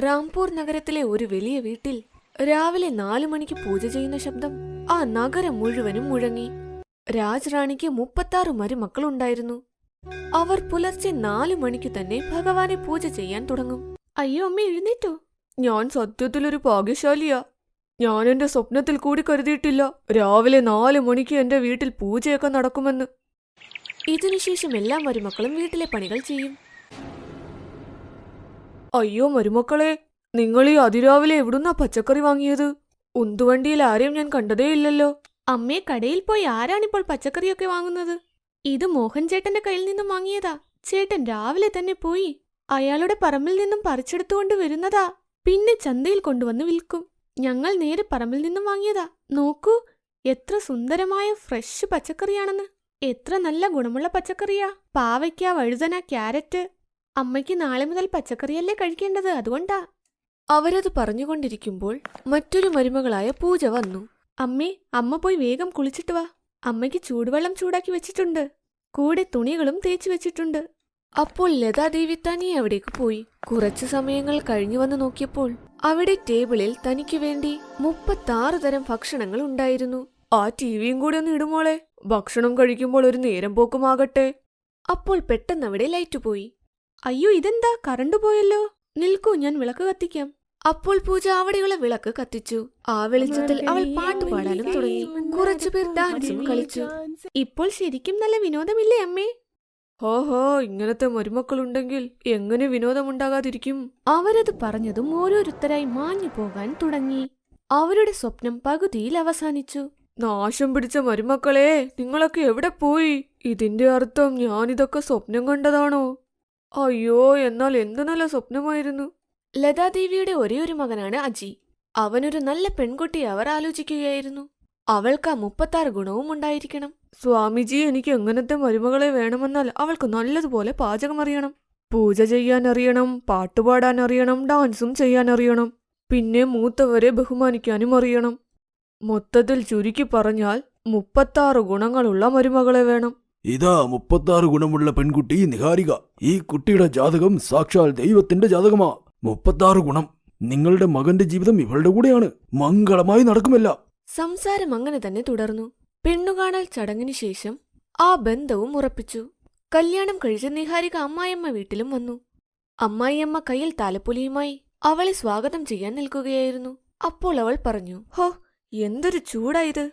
റാംപൂർ നഗരത്തിലെ ഒരു വലിയ വീട്ടിൽ രാവിലെ 4 മണിക്ക് പൂജ ചെയ്യുന്ന ശബ്ദം ആ നഗരം മുഴുവനും മുഴങ്ങി. രാജറാണിക്ക് 36 മരുമക്കളുണ്ടായിരുന്നു. അവർ പുലർച്ചെ 4 മണിക്ക് തന്നെ ഭഗവാനെ പൂജ ചെയ്യാൻ തുടങ്ങും. അയ്യോ അമ്മ, എഴുന്നേറ്റോ? ഞാൻ സത്യത്തിലൊരു ഭാഗ്യശാലിയാ. ഞാൻ എന്റെ സ്വപ്നത്തിൽ കൂടി കരുതിയിട്ടില്ല രാവിലെ 4 മണിക്ക് എന്റെ വീട്ടിൽ പൂജയൊക്കെ നടക്കുമെന്ന്. ഇതിനുശേഷം എല്ലാ മരുമക്കളും വീട്ടിലെ പണികൾ ചെയ്യും. അയ്യോ മരുമക്കളെ, നിങ്ങൾ ഈ അതിരാവിലെ എവിടുന്നാ പച്ചക്കറി വാങ്ങിയത്? ഉന്തുവണ്ടിയിൽ ആരെയും ഞാൻ കണ്ടതേ ഇല്ലല്ലോ. അമ്മേ, കടയിൽ പോയി ആരാണിപ്പോൾ പച്ചക്കറിയൊക്കെ വാങ്ങുന്നത്? ഇത് മോഹൻ ചേട്ടന്റെ കയ്യിൽ നിന്നും വാങ്ങിയതാ. ചേട്ടൻ രാവിലെ തന്നെ പോയി അയാളുടെ പറമ്പിൽ നിന്നും പറിച്ചെടുത്തുകൊണ്ട് വരുന്നതാ. പിന്നെ ചന്തയിൽ കൊണ്ടുവന്ന് വിൽക്കും. ഞങ്ങൾ നേരെ പറമ്പിൽ നിന്നും വാങ്ങിയതാ. നോക്കൂ, എത്ര സുന്ദരമായ ഫ്രഷ് പച്ചക്കറിയാണെന്ന്. എത്ര നല്ല ഗുണമുള്ള പച്ചക്കറിയാ. പാവയ്ക്ക, വഴുതന, ക്യാരറ്റ്. അമ്മയ്ക്ക് നാളെ മുതൽ പച്ചക്കറിയല്ലേ കഴിക്കേണ്ടത്, അതുകൊണ്ടാ. അവരത് പറഞ്ഞുകൊണ്ടിരിക്കുമ്പോൾ മറ്റൊരു മരുമകളായ പൂജ വന്നു. അമ്മേ, അമ്മ പോയി വേഗം കുളിച്ചിട്ട് വാ. അമ്മയ്ക്ക് ചൂടുവെള്ളം ചൂടാക്കി വെച്ചിട്ടുണ്ട്. കൂടെ തുണികളും തേച്ചു വെച്ചിട്ടുണ്ട്. അപ്പോൾ ലതാദേവി തനിയെ അവിടേക്ക് പോയി. കുറച്ചു സമയങ്ങൾ കഴിഞ്ഞു വന്ന് നോക്കിയപ്പോൾ അവിടെ ടേബിളിൽ തനിക്ക് വേണ്ടി 36 തരം ഭക്ഷണങ്ങൾ ഉണ്ടായിരുന്നു. ആ ടിവിയും കൂടെ ഒന്ന് ഇടുമോളെ, ഭക്ഷണം കഴിക്കുമ്പോൾ ഒരു നേരം പോക്കുമാകട്ടെ. അപ്പോൾ പെട്ടെന്ന് അവിടെ ലൈറ്റ് പോയി. അയ്യോ, ഇതെന്താ, കറണ്ട് പോയല്ലോ. നിൽക്കൂ, ഞാൻ വിളക്ക് കത്തിക്കാം. അപ്പോൾ പൂജ അവിടെയുള്ള വിളക്ക് കത്തിച്ചു. ആ വെളിച്ചത്തിൽ അവൾ പാട്ട് പാടാനും തുടങ്ങി. കുറച്ചുപേർ ഡാൻസും കളിച്ചു. ഇപ്പോൾ ശരിക്കും നല്ല വിനോദമില്ലേ അമ്മേ? ഹോഹോ, ഇങ്ങനത്തെ മരുമക്കളുണ്ടെങ്കിൽ എങ്ങനെ വിനോദമുണ്ടാകാതിരിക്കും? അവരത് പറഞ്ഞതും ഓരോരുത്തരായി മാഞ്ഞു പോകാൻ തുടങ്ങി. അവരുടെ സ്വപ്നം പകുതിയിൽ അവസാനിച്ചു. നാശം പിടിച്ച മരുമക്കളെ, നിങ്ങളൊക്കെ എവിടെ പോയി? ഇതിന്റെ അർത്ഥം ഞാനിതൊക്കെ സ്വപ്നം കണ്ടതാണോ? അയ്യോ, എന്നാൽ എന്ത് നല്ല സ്വപ്നമായിരുന്നു. ലതാദേവിയുടെ ഒരേ ഒരു മകനാണ് അജി. അവനൊരു നല്ല പെൺകുട്ടിയെ അവർ ആലോചിക്കുകയായിരുന്നു. അവൾക്ക് 36 ഗുണവും ഉണ്ടായിരിക്കണം. സ്വാമിജി, എനിക്ക് എങ്ങനത്തെ മരുമകളെ വേണമെന്നാൽ അവൾക്ക് നല്ലതുപോലെ പാചകം അറിയണം, പൂജ ചെയ്യാൻ അറിയണം, പാട്ടുപാടാൻ അറിയണം, ഡാൻസും ചെയ്യാൻ അറിയണം. പിന്നെ മൂത്തവരെ ബഹുമാനിക്കാനും അറിയണം. മൊത്തത്തിൽ ചുരുക്കി പറഞ്ഞാൽ 36 ഗുണങ്ങളുള്ള മരുമകളെ വേണം. ഇതാ 36 ഗുണമുള്ള പെൺകുട്ടി നിഹാരിക. ഈ കുട്ടിയുടെ ജാതകം സാക്ഷാൽ ദൈവത്തിന്റെ ജാതകമാ. 36 ഗുണം. നിങ്ങളുടെ മകന്റെ ജീവിതം ഇവളുടെ കൂടെയാണ്. മംഗളമായി നടക്കുമല്ല. സംസാരം അങ്ങനെ തന്നെ തുടർന്നു. പെണ്ണുകാണൽ ചടങ്ങിനു ശേഷം ആ ബന്ധവും ഉറപ്പിച്ചു. കല്യാണം കഴിച്ച നിഹാരിക അമ്മായിയമ്മ വീട്ടിലും വന്നു. അമ്മായിയമ്മ കയ്യിൽ താലപ്പൊലിയുമായി അവളെ സ്വാഗതം ചെയ്യാൻ നിൽക്കുകയായിരുന്നു. അപ്പോൾ അവൾ പറഞ്ഞു, ഹോ, എന്തൊരു ചൂടായത്.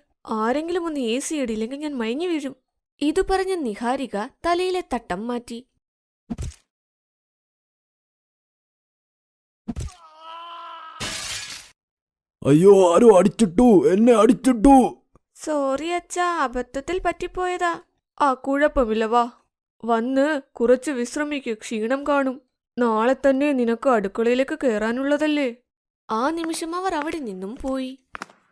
ആരെങ്കിലും ഒന്ന് AC ഇടില്ലെങ്കിൽ ഞാൻ മയങ്ങി വീഴും. ഇതു പറഞ്ഞ നിഹാരിക തലയിലെ തട്ടം മാറ്റി. അയ്യോ, ആരോ അടിച്ചിട്ടു, എന്നെ അടിച്ചിട്ടു. സോറി അച്ഛാ, അബദ്ധത്തിൽ പറ്റിപ്പോയതാ. ആ, കുഴപ്പമില്ല, വാ. വന്ന് കുറച്ച് വിശ്രമിക്ക്, ക്ഷീണം കാണും. നാളെ തന്നെ നിനക്ക് അടുക്കളയിലേക്ക് കയറാനുള്ളതല്ലേ. ആ നിമിഷം അവർ അവിടെ നിന്നും പോയി.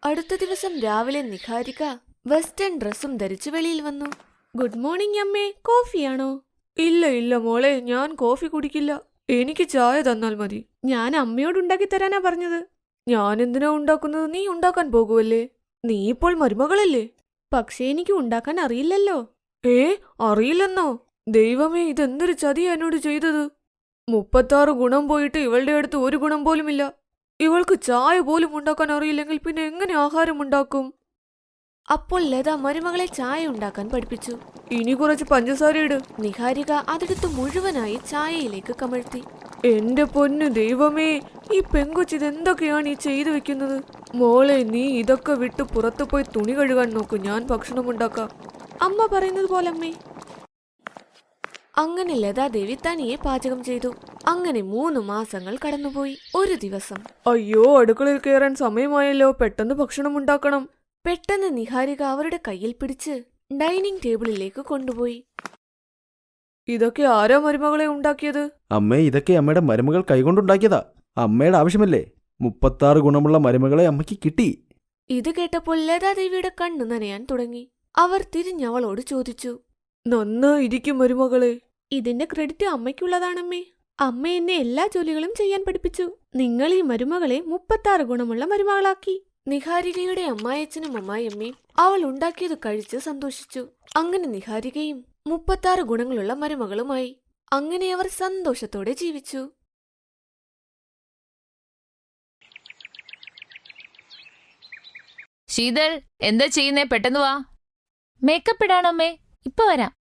അടുത്ത ദിവസം രാവിലെ നിഹാരിക വെസ്റ്റേൺ ഡ്രസ്സും ധരിച്ച് വെളിയിൽ വന്നു. ഗുഡ് മോർണിംഗ് അമ്മേ, കോഫിയാണോ? ഇല്ല ഇല്ല മോളെ, ഞാൻ കോഫി കുടിക്കില്ല. എനിക്ക് ചായ തന്നാൽ മതി. ഞാൻ അമ്മയോട് ഉണ്ടാക്കി തരാനാ പറഞ്ഞത്. ഞാൻ എന്തിനാ ഉണ്ടാക്കുന്നത്? നീ ഉണ്ടാക്കാൻ പോകുമല്ലേ. നീ ഇപ്പോൾ മരുമകളല്ലേ. പക്ഷേ എനിക്ക് ഉണ്ടാക്കാൻ അറിയില്ലല്ലോ. അറിയില്ലെന്നോ? ദൈവമേ, ഇതെന്തൊരു ചതിയാ എന്നോട് ചെയ്തത്. 36 ഗുണം പോയിട്ട് ഇവളുടെ അടുത്ത് ഒരു ഗുണം പോലുമില്ല. ഇവൾക്ക് ചായ പോലും ഉണ്ടാക്കാൻ അറിയില്ലെങ്കിൽ പിന്നെ എങ്ങനെ ആഹാരം ഉണ്ടാക്കും? അപ്പോൾ ലത മരുമകളെ ചായ ഉണ്ടാക്കാൻ പഠിപ്പിച്ചു. ഇനി കുറച്ച് പഞ്ചസാര ഇട്. നിഹാരിക അതെടുത്ത് മുഴുവനായി ചായയിലേക്ക് കമഴ്ത്തി. എന്റെ പൊന്നു ദൈവമേ, ഈ പെങ്കൊച്ച് ഇതെന്തൊക്കെയാണ് ഈ ചെയ്തു വെക്കുന്നത്? മോളെ, നീ ഇതൊക്കെ വിട്ട് പുറത്തു പോയി തുണി കഴുകാൻ നോക്കൂ, ഞാൻ ഭക്ഷണം ഉണ്ടാക്കാം. അമ്മ പറയുന്നത് പോലെ അമ്മേ. അങ്ങനെ ലതാദേവി തനിയെ പാചകം ചെയ്തു. അങ്ങനെ 3 മാസങ്ങൾ കടന്നുപോയി. ഒരു ദിവസം, അയ്യോ, അടുക്കളയിൽ കയറാൻ സമയമായല്ലോ, പെട്ടെന്ന് ഭക്ഷണം ഉണ്ടാക്കണം. പെട്ടെന്ന് നിഹാരിക അവരുടെ കയ്യിൽ പിടിച്ച് ഡൈനിങ് ടേബിളിലേക്ക് കൊണ്ടുപോയി. ഇതൊക്കെ ആരാ മരുമകളെ ഉണ്ടാക്കിയത്? അമ്മേ, ഇതൊക്കെ അമ്മയുടെ മരുമകൾ കൈകൊണ്ടുണ്ടാക്കിയതാ. അമ്മയുടെ ആവശ്യമല്ലേ. 36 ഗുണമുള്ള മരുമകളെ അമ്മയ്ക്ക് കിട്ടി. ഇത് കേട്ടപ്പോൾ ലതാദേവിയുടെ കണ്ണു നനയാൻ തുടങ്ങി. അവർ തിരിഞ്ഞവളോട് ചോദിച്ചു, നന്നായിരിക്കും മരുമകളെ. ഇതിന്റെ ക്രെഡിറ്റ് അമ്മയ്ക്കുള്ളതാണമ്മേ. അമ്മ എന്നെ എല്ലാ ജോലികളും ചെയ്യാൻ പഠിപ്പിച്ചു. നിങ്ങൾ ഈ മരുമകളെ 36 ഗുണമുള്ള മരുമകളാക്കി. നിഹാരികയുടെ അമ്മായച്ചനും അമ്മായിയമ്മയും അവൾ ഉണ്ടാക്കിയത് കഴിച്ച് സന്തോഷിച്ചു. അങ്ങനെ നിഹാരികയും 36 ഗുണങ്ങളുള്ള മരുമകളുമായി. അങ്ങനെ അവർ സന്തോഷത്തോടെ ജീവിച്ചു. ശീതൾ, എന്താ ചെയ്യുന്നേ? പെട്ടെന്ന് വാ. മേക്കപ്പ് ഇടാണമ്മേ, ഇപ്പൊ വരാം.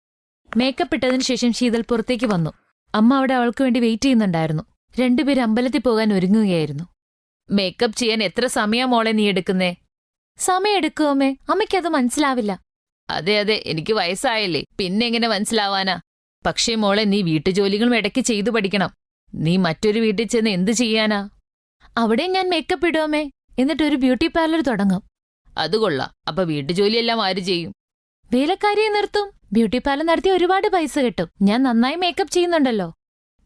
മേക്കപ്പ് ഇട്ടതിനു ശേഷം ശീതൾ പുറത്തേക്ക് വന്നു. അമ്മ അവിടെ അവൾക്ക് വേണ്ടി വെയിറ്റ് ചെയ്യുന്നുണ്ടായിരുന്നു. രണ്ടുപേരും അമ്പലത്തിൽ പോകാൻ ഒരുങ്ങുകയായിരുന്നു. മേക്കപ്പ് ചെയ്യാൻ എത്ര സമയം മോളെ നീ എടുക്കുന്നേ? സമയം എടുക്കുമേ, അമ്മയ്ക്കത് മനസ്സിലാവില്ല. അതെ അതെ, എനിക്ക് വയസ്സായല്ലേ, പിന്നെ എങ്ങനെ മനസ്സിലാവാനാ? പക്ഷേ മോളെ, നീ വീട്ടുജോലികളും ഇടയ്ക്ക് ചെയ്തു പഠിക്കണം. നീ മറ്റൊരു വീട്ടിൽ ചെന്ന് എന്ത് ചെയ്യാനാ? അവിടെ ഞാൻ മേക്കപ്പ് ഇടുമേ, എന്നിട്ടൊരു ബ്യൂട്ടി പാർലർ തുടങ്ങും. അത് കൊള്ളാം. അപ്പൊ വീട്ടുജോലിയെല്ലാം ആര് ചെയ്യും? വേലക്കാരിയെ നിർത്തും. ബ്യൂട്ടി പാർലർ നടത്തി ഒരുപാട് പൈസ കിട്ടും. ഞാൻ നന്നായി മേക്കപ്പ് ചെയ്യുന്നുണ്ടല്ലോ.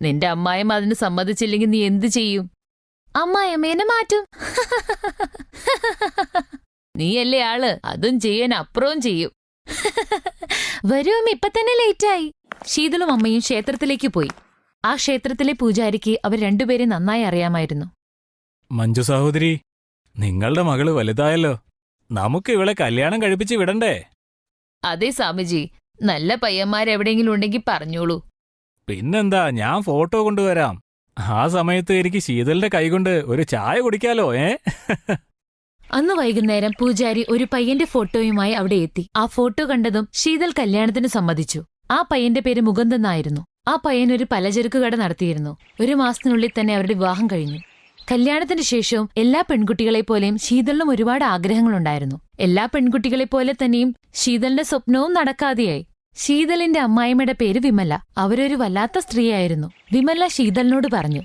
നിന്റെ അമ്മായിമ്മ അതിന് സമ്മതിച്ചില്ലെങ്കിൽ നീ എന്ത് ചെയ്യും? അമ്മായിമ്മേനെ മാറ്റും. നീയല്ലേ ആള്, അതും ചെയ്യാൻ അപ്പുറവും ചെയ്യും. വരും, ഇപ്പൊ തന്നെ ലേറ്റായി. ശീതളും അമ്മയും ക്ഷേത്രത്തിലേക്ക് പോയി. ആ ക്ഷേത്രത്തിലെ പൂജാരിക്ക് അവർ രണ്ടുപേരെ നന്നായി അറിയാമായിരുന്നു. മഞ്ജു സഹോദരി, നിങ്ങളുടെ മകള് വലുതായല്ലോ. നമുക്ക് ഇവളെ കല്യാണം കഴിപ്പിച്ച് വിടണ്ടേ? അതെ സ്വാമിജി, നല്ല പയ്യന്മാരെവിടെയെങ്കിലും ഉണ്ടെങ്കിൽ പറഞ്ഞോളൂ. പിന്നെന്താ, ഞാൻ ഫോട്ടോ കൊണ്ടുവരാം. ആ സമയത്ത് എനിക്ക് ശീതളിന്റെ കൈകൊണ്ട് ഒരു ചായ കുടിക്കാലോ. അന്ന് വൈകുന്നേരം പൂജാരി ഒരു പയ്യന്റെ ഫോട്ടോയുമായി അവിടെ എത്തി. ആ ഫോട്ടോ കണ്ടതും ശീതൾ കല്യാണത്തിന് സമ്മതിച്ചു. ആ പയ്യന്റെ പേര് മുകുന്ദെന്നായിരുന്നു. ആ പയ്യൻ ഒരു പലചരക്ക് കട നടത്തിയിരുന്നു. 1 മാസത്തിനുള്ളിൽ തന്നെ അവരുടെ വിവാഹം കഴിഞ്ഞു. കല്യാണത്തിന് ശേഷവും എല്ലാ പെൺകുട്ടികളെപ്പോലെയും ശീതളിനും ഒരുപാട് ആഗ്രഹങ്ങളുണ്ടായിരുന്നു. എല്ലാ പെൺകുട്ടികളെപ്പോലെ തന്നെയും ശീതളിന്റെ സ്വപ്നവും നടക്കാതെയായി. ശീതളിന്റെ അമ്മായിമ്മയുടെ പേര് വിമല. അവരൊരു വല്ലാത്ത സ്ത്രീയായിരുന്നു. വിമല ശീതളിനോട് പറഞ്ഞു,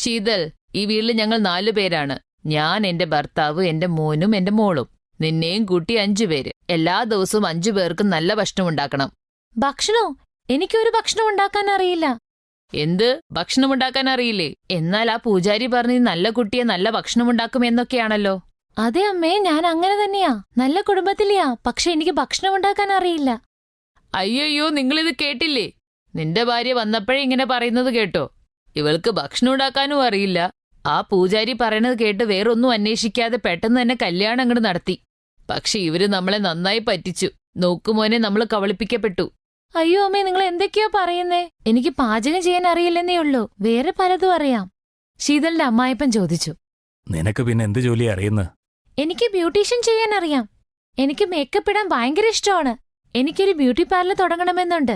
ശീതൾ, ഈ വീട്ടിൽ ഞങ്ങൾ 4 പേരാണ്. ഞാൻ, എന്റെ ഭർത്താവ്, എന്റെ മോനും എന്റെ മോളും. നിന്നെയും കൂട്ടി 5 പേര്. എല്ലാ ദിവസവും 5 പേർക്കും നല്ല ഭക്ഷണം ഉണ്ടാക്കണം. ഭക്ഷണോ? എനിക്കൊരു ഭക്ഷണം ഉണ്ടാക്കാൻ അറിയില്ല. എന്ത്, ഭക്ഷണമുണ്ടാക്കാൻ അറിയില്ലേ? എന്നാൽ ആ പൂജാരി പറഞ്ഞ് നല്ല കുട്ടിയെ നല്ല ഭക്ഷണമുണ്ടാക്കും എന്നൊക്കെയാണല്ലോ. അതെ അമ്മേ, ഞാൻ അങ്ങനെ തന്നെയാ. നല്ല കുടുംബത്തിലെയാ. പക്ഷെ എനിക്ക് ഭക്ഷണമുണ്ടാക്കാൻ അറിയില്ല. അയ്യോ, നിങ്ങളിത് കേട്ടില്ലേ? നിന്റെ ഭാര്യ വന്നപ്പോഴേ ഇങ്ങനെ പറയുന്നത് കേട്ടോ? ഇവൾക്ക് ഭക്ഷണം ഉണ്ടാക്കാനും അറിയില്ല. ആ പൂജാരി പറയണത് കേട്ട് വേറൊന്നും അന്വേഷിക്കാതെ പെട്ടെന്ന് തന്നെ കല്യാണം അങ്ങോട്ട് നടത്തി. പക്ഷെ ഇവര് നമ്മളെ നന്നായി പറ്റിച്ചു. നോക്കുമോനെ, നമ്മൾ കവളിപ്പിക്കപ്പെട്ടു. അയ്യോ അമ്മേ, നിങ്ങൾ എന്തൊക്കെയോ പറയുന്നേ? എനിക്ക് പാചകം ചെയ്യാൻ അറിയില്ലെന്നേ ഉള്ളൂ, വേറെ പലതും അറിയാം. ശീതളിന്റെ അമ്മായിപ്പൻ ചോദിച്ചു. നിനക്ക് പിന്നെ എന്ത് ജോലി അറിയുന്നു? എനിക്ക് ബ്യൂട്ടീഷ്യൻ ചെയ്യാൻ അറിയാം. എനിക്ക് മേക്കപ്പ് ഇടാൻ ഭയങ്കര ഇഷ്ടമാണ്. എനിക്കൊരു ബ്യൂട്ടി പാർലർ തുടങ്ങണമെന്നുണ്ട്.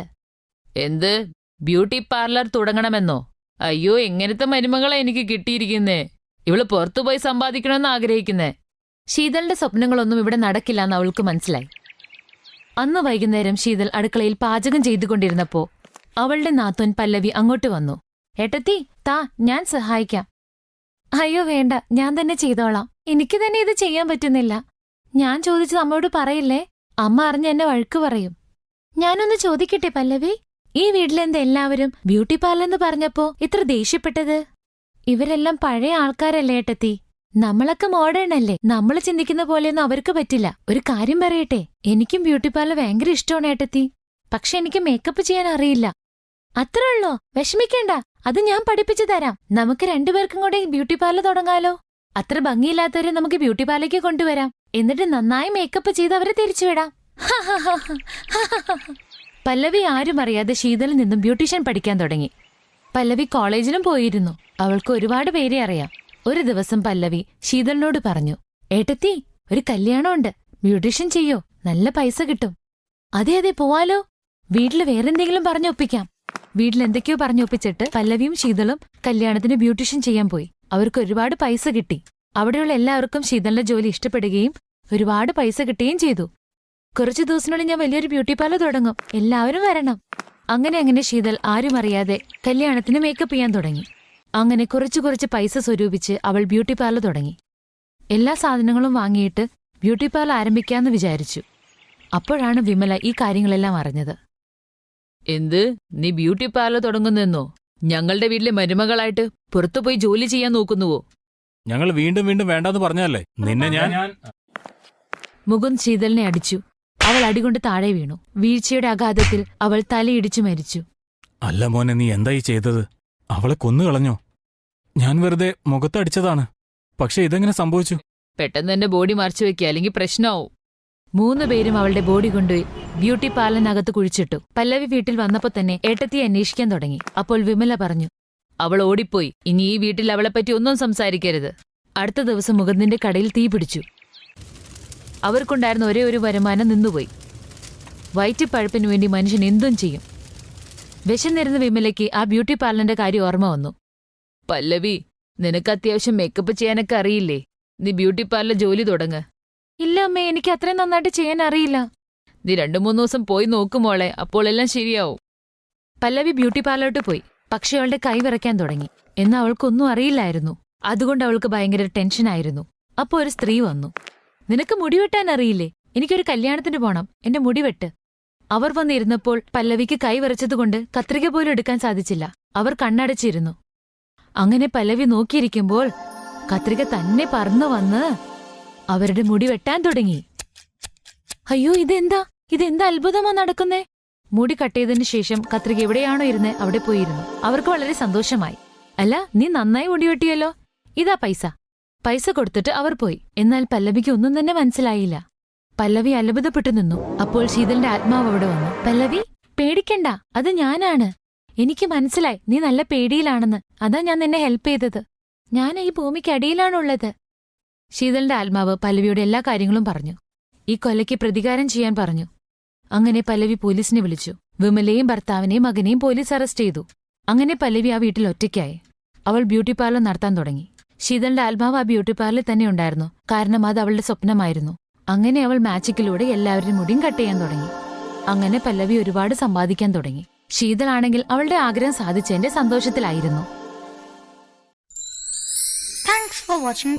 എന്ത്, ബ്യൂട്ടി പാർലർ തുടങ്ങണമെന്നോ? അയ്യോ, എങ്ങനത്തെ മരുമകളാ എനിക്ക് കിട്ടിയിരിക്കുന്നേ. ഇവള് പുറത്തുപോയി സമ്പാദിക്കണമെന്ന് ആഗ്രഹിക്കുന്നേ. ശീതളിന്റെ സ്വപ്നങ്ങളൊന്നും ഇവിടെ നടക്കില്ലെന്ന് അവൾക്ക് മനസ്സിലായി. അന്ന് വൈകുന്നേരം ശീതൾ അടുക്കളയിൽ പാചകം ചെയ്തുകൊണ്ടിരുന്നപ്പോ അവളുടെ നാത്തോൻ പല്ലവി അങ്ങോട്ട് വന്നു. ഏട്ടത്തി, താ, ഞാൻ സഹായിക്കാം. അയ്യോ വേണ്ട, ഞാൻ തന്നെ ചെയ്തോളാം. എനിക്ക് തന്നെ ഇത് ചെയ്യാൻ പറ്റുന്നില്ല. ഞാൻ ചോദിച്ചത് അമ്മയോട് പറയില്ലേ? അമ്മ അറിഞ്ഞ് എന്നെ വഴക്ക് പറയും. ഞാനൊന്ന് ചോദിക്കട്ടെ പല്ലവി, ഈ വീട്ടിലെന്താ എല്ലാവരും ബ്യൂട്ടി പാർലറെന്ന് പറഞ്ഞപ്പോ ഇത്ര ദേഷ്യപ്പെട്ടത്? ഇവരെല്ലാം പഴയ ആൾക്കാരല്ലേ ഏട്ടത്തി? നമ്മളൊക്കെ മോഡേൺ അല്ലേ? നമ്മൾ ചിന്തിക്കുന്ന പോലെയൊന്നും അവർക്ക് പറ്റില്ല. ഒരു കാര്യം പറയട്ടെ, എനിക്കും ബ്യൂട്ടി പാർലർ ഭയങ്കര ഇഷ്ടമാണ് ഏട്ടത്തി. പക്ഷെ എനിക്ക് മേക്കപ്പ് ചെയ്യാൻ അറിയില്ല. അത്രേ ഉള്ളോ? വിഷമിക്കേണ്ട, അത് ഞാൻ പഠിപ്പിച്ചു തരാം. നമുക്ക് 2 പേർക്കും കൂടെ ബ്യൂട്ടി പാർലർ തുടങ്ങാലോ. അത്ര ഭംഗിയില്ലാത്തവരെ നമുക്ക് ബ്യൂട്ടി പാർലറിലേക്ക് കൊണ്ടുവരാം. എന്നിട്ട് നന്നായി മേക്കപ്പ് ചെയ്ത് അവരെ തിരിച്ചുവിടാം. പല്ലവി ആരും അറിയാതെ ശീതളിൽ നിന്നും ബ്യൂട്ടീഷ്യൻ പഠിക്കാൻ തുടങ്ങി. പല്ലവി കോളേജിലും പോയിരുന്നു. അവൾക്ക് ഒരുപാട് പേരെ അറിയാം. ഒരു ദിവസം പല്ലവി ശീതളിനോട് പറഞ്ഞു, ഏട്ടത്തി, ഒരു കല്യാണമുണ്ട്. ബ്യൂട്ടീഷ്യൻ ചെയ്യോ? നല്ല പൈസ കിട്ടും. അതെ അതെ, പോവാലോ. വീട്ടില് വേറെന്തെങ്കിലും പറഞ്ഞൊപ്പിക്കാം. വീട്ടിലെന്തൊക്കെയോ പറഞ്ഞൊപ്പിച്ചിട്ട് പല്ലവിയും ശീതളും കല്യാണത്തിന് ബ്യൂട്ടീഷ്യൻ ചെയ്യാൻ പോയി. അവർക്ക് ഒരുപാട് പൈസ കിട്ടി. അവിടെയുള്ള എല്ലാവർക്കും ശീതളിന്റെ ജോലി ഇഷ്ടപ്പെടുകയും ഒരുപാട് പൈസ കിട്ടുകയും ചെയ്തു. കുറച്ചു ദിവസത്തിനുള്ളിൽ ഞാൻ വലിയൊരു ബ്യൂട്ടി പാർലർ തുടങ്ങും, എല്ലാവരും വരണം. അങ്ങനെ ശീതൾ ആരും അറിയാതെ കല്യാണത്തിന് മേക്കപ്പ് ചെയ്യാൻ തുടങ്ങി. അങ്ങനെ കുറച്ചു പൈസ സ്വരൂപിച്ച് അവൾ ബ്യൂട്ടി പാർലർ തുടങ്ങി. എല്ലാ സാധനങ്ങളും വാങ്ങിയിട്ട് ബ്യൂട്ടി പാർലർ ആരംഭിക്കാമെന്ന് വിചാരിച്ചു. അപ്പോഴാണ് വിമല ഈ കാര്യങ്ങളെല്ലാം അറിഞ്ഞത്. എന്ത്, നീ ബ്യൂട്ടി പാർലർ തുടങ്ങുന്നെന്നോ? ഞങ്ങളുടെ വീട്ടിലെ മരുമകളായിട്ട് പുറത്തുപോയി ജോലി ചെയ്യാൻ നോക്കുന്നുവോ? ഞങ്ങൾ വീണ്ടും വേണ്ടാന്ന് പറഞ്ഞല്ലേ നിന്നെ ഞാൻ. മുകുന്ദ് ശീതളിനെ അടിച്ചു. അവൾ അടികൊണ്ട് താഴെ വീണു. വീഴ്ചയുടെ ആഘാതത്തിൽ അവൾ തലയിടിച്ചു മരിച്ചു. അല്ല മോനെ, നീ എന്തായി ചെയ്തത്? അവളെ കൊന്നുകളഞ്ഞോ? ഞാൻ വെറുതെ മുഖത്തടിച്ചതാണ്. പക്ഷെ ഇതെങ്ങനെ സംഭവിച്ചു? പെട്ടെന്ന് എന്റെ ബോഡി മറച്ചു വെക്കുക, അല്ലെങ്കിൽ പ്രശ്നമാവും. 3 പേരും അവളുടെ ബോഡി കൊണ്ടുപോയി ബ്യൂട്ടി പാർലറിനകത്ത് കുഴിച്ചിട്ടു. പല്ലവി വീട്ടിൽ വന്നപ്പോ തന്നെ ഏട്ടത്തിയെ അന്വേഷിക്കാൻ തുടങ്ങി. അപ്പോൾ വിമല പറഞ്ഞു, അവൾ ഓടിപ്പോയി. ഇനി ഈ വീട്ടിൽ അവളെപ്പറ്റി ഒന്നും സംസാരിക്കരുത്. അടുത്ത ദിവസം മുകുന്ദിന്റെ കടയിൽ തീ പിടിച്ചു. അവർക്കുണ്ടായിരുന്ന ഒരേ ഒരു വരുമാനം നിന്നുപോയി. വയറ്റിപ്പഴപ്പിനു വേണ്ടി മനുഷ്യൻ എന്തും ചെയ്യും. വിശന്നിരുന്ന വിമലയ്ക്ക് ആ ബ്യൂട്ടി പാർലറിന്റെ കാര്യം ഓർമ്മ വന്നു. പല്ലവി, നിനക്ക് അത്യാവശ്യം മേക്കപ്പ് ചെയ്യാനൊക്കെ അറിയില്ലേ? നീ ബ്യൂട്ടി പാർലർ ജോലി തുടങ്ങ്. ഇല്ല അമ്മേ, എനിക്ക് അത്രയും നന്നായിട്ട് ചെയ്യാൻ അറിയില്ല. നീ 2-3 ദിവസം പോയി നോക്കുമോളെ, അപ്പോൾ എല്ലാം ശരിയാവും. പല്ലവി ബ്യൂട്ടി പാർലറിലോട്ട് പോയി. പക്ഷെ അവളുടെ കൈ വിറയ്ക്കാൻ തുടങ്ങി. എന്നാൽ അവൾക്കൊന്നും അറിയില്ലായിരുന്നു. അതുകൊണ്ട് അവൾക്ക് ഭയങ്കര ടെൻഷനായിരുന്നു. അപ്പോൾ ഒരു സ്ത്രീ വന്നു. നിനക്ക് മുടി വെട്ടാൻ അറിയില്ലേ? എനിക്കൊരു കല്യാണത്തിന് പോണം, എന്റെ മുടി വെട്ട്. അവർ വന്നിരുന്നപ്പോൾ പല്ലവിക്ക് കൈ വിറച്ചതുകൊണ്ട് കത്രിക പോലും എടുക്കാൻ സാധിച്ചില്ല. അവർ കണ്ണടച്ചിരുന്നു. അങ്ങനെ പല്ലവി നോക്കിയിരിക്കുമ്പോൾ കത്രിക തന്നെ പറന്നു വന്ന് അവരുടെ മുടി വെട്ടാൻ തുടങ്ങി. അയ്യോ, ഇതെന്താ അത്ഭുതമാ നടക്കുന്നേ? മുടി കട്ട് ചെയ്തതിനു ശേഷം കത്രിക എവിടെയാണോ ഇരുന്നേ അവിടെ പോയിരുന്നു. അവർക്ക് വളരെ സന്തോഷമായി. അല്ല, നീ നന്നായി മുടി വെട്ടിയല്ലോ, ഇതാ പൈസ. പൈസ കൊടുത്തിട്ട് അവർ പോയി. എന്നാൽ പല്ലവിക്ക് ഒന്നും തന്നെ മനസ്സിലായില്ല. പല്ലവി അത്ഭുതപ്പെട്ടു നിന്നു. അപ്പോൾ ശീതളിന്റെ ആത്മാവ് അവിടെ വന്നു. പല്ലവി, പേടിക്കണ്ട, അത് ഞാനാണ്. എനിക്ക് മനസ്സിലായി നീ നല്ല പേടിയിലാണെന്ന്. അതാ ഞാൻ നിന്നെ ഹെൽപ്പ് ചെയ്തത്. ഞാൻ ഈ ഭൂമിക്കടിയിലാണുള്ളത്. ശീതളിന്റെ ആത്മാവ് പല്ലവിയുടെ എല്ലാ കാര്യങ്ങളും പറഞ്ഞു. ഈ കൊലയ്ക്ക് പ്രതികാരം ചെയ്യാൻ പറഞ്ഞു. അങ്ങനെ പല്ലവി പോലീസിനെ വിളിച്ചു. വിമലയും ഭർത്താവിനെയും മകനെയും പോലീസ് അറസ്റ്റ് ചെയ്തു. അങ്ങനെ പല്ലവി ആ വീട്ടിൽ ഒറ്റയ്ക്കായി. അവൾ ബ്യൂട്ടി പാർലർ നടത്താൻ തുടങ്ങി. ശീതളിന്റെ ആത്മാവ് ആ ബ്യൂട്ടി പാർലറിൽ തന്നെ ഉണ്ടായിരുന്നു. കാരണം അത് അവളുടെ സ്വപ്നമായിരുന്നു. അങ്ങനെ അവൾ മാജിക്കിലൂടെ എല്ലാവരുടെയും മുടിയും കട്ട് ചെയ്യാൻ തുടങ്ങി. അങ്ങനെ പല്ലവി ഒരുപാട് സമ്പാദിക്കാൻ തുടങ്ങി. ശീതളാണെങ്കിൽ അവളുടെ ആഗ്രഹം സാധിച്ചതിന്റെ സന്തോഷത്തിലായിരുന്നു. Thanks for watching.